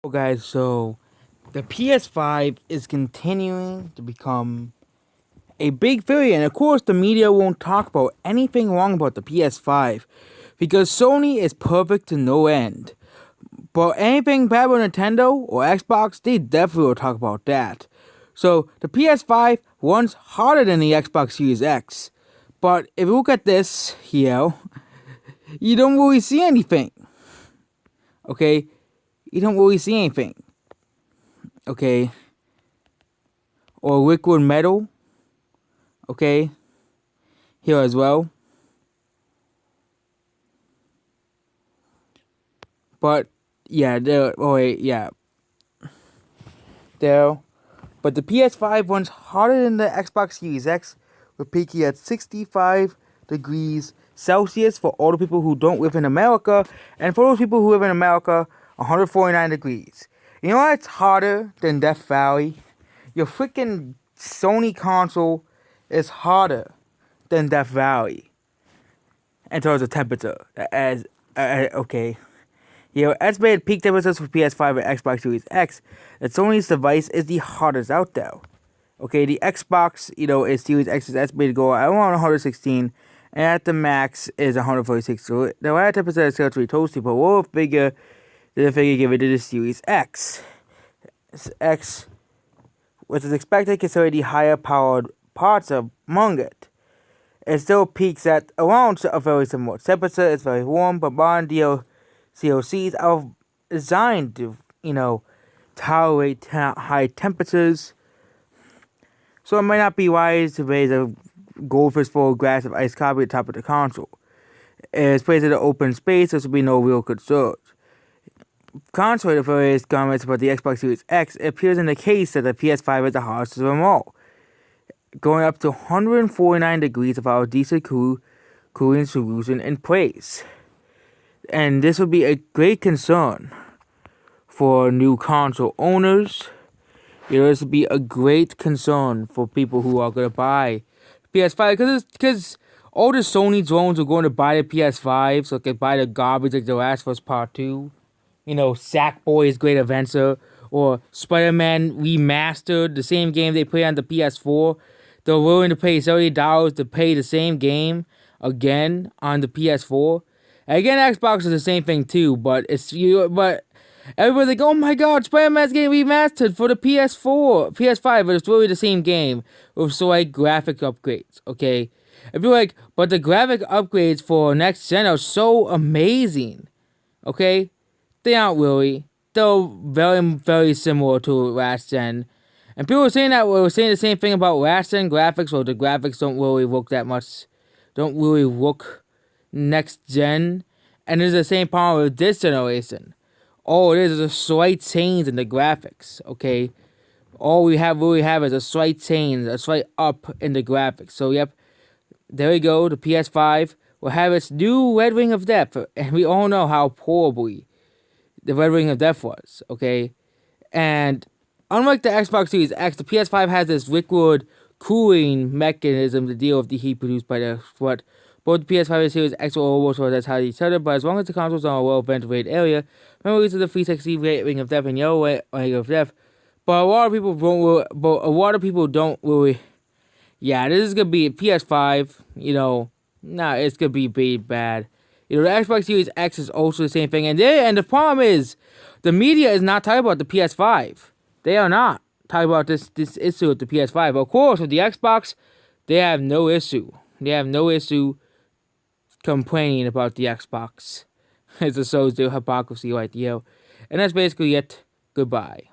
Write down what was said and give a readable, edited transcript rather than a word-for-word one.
Oh, guys, so the PS5 is continuing to become a big failure, and of course, the media won't talk about anything wrong about the PS5 because Sony is perfect to no end. But anything bad with Nintendo or Xbox, they definitely will talk about that. So the PS5 runs harder than the Xbox Series X, but if you look at this here, you don't really see anything. Okay, you don't really see anything. Okay, or liquid metal. Okay, here as well. But yeah, there. Oh wait, yeah, there. But the PS5 runs harder than the Xbox Series X, with peaking at 65 degrees Celsius for all the people who don't live in America, and for those people who live in America, 149 degrees. You know what's harder than Death Valley? Your freaking Sony console is harder than Death Valley in terms of temperature. As okay. Estimated peak temperatures for PS5 and Xbox Series X, that Sony's device is the hottest out there. Okay, the Xbox, is Series X is estimated to go at around 116, and at the max is 146. So the higher temperature is actually toasty, but we'll figure the figure given to the Series X. X, which is expected considering the higher powered parts among it. It still peaks at around a very similar temperature. It's very warm, but modern COCs are designed to, tolerate high temperatures. So it might not be wise to raise a goldfish full of grass of ice coffee at the top of the console. It's placed in an open space, so there should be no real concerns. Contrary to various comments about the Xbox Series X, it appears in the case that the PS5 is the hottest of them all, going up to 149 degrees of our decent cooling solution in place. And this would be a great concern for new console owners. This would be a great concern for people who are going to buy PS5 because all the Sony drones are going to buy the PS5 so they can buy the garbage like The Last of Us Part 2, Sackboy's Great Adventure, or Spider-Man Remastered, the same game they play on the PS4. They're willing to pay $30 to play the same game again on the PS4. Again, Xbox is the same thing too, but everybody's like, oh my god, Spider-Man's getting remastered for the PS4, PS5, but it's really the same game with slight graphic upgrades, okay? If you're like, but the graphic upgrades for next gen are so amazing, okay? They aren't really. They're very, very similar to last gen. And people were saying the same thing about last gen graphics, or the graphics don't really look that much, don't really look next gen, and there's the same problem with this generation. All it is a slight change in the graphics, okay? All we really have is a slight change, a slight up in the graphics. So yep, there we go, the PS5 will have its new Red Ring of Death, and we all know how horribly the Red Ring of Death was, okay? And unlike the Xbox Series X, the PS5 has this liquid cooling mechanism to deal with the heat produced by what both the PS5 and Series X will almost that's how each other, but as long as the consoles are in a well-ventilated area, memories of the 360 Ring of Death and Yellow Ring of Death. But a lot of people don't really. Yeah, this is gonna be a PS5. It's gonna be bad. The Xbox Series X is also the same thing, and the problem is, the media is not talking about the PS5. They are not talking about this issue with the PS5. Of course, with the Xbox, they have no issue. They have no issue complaining about the Xbox. It shows the hypocrisy right here. And that's basically it. Goodbye.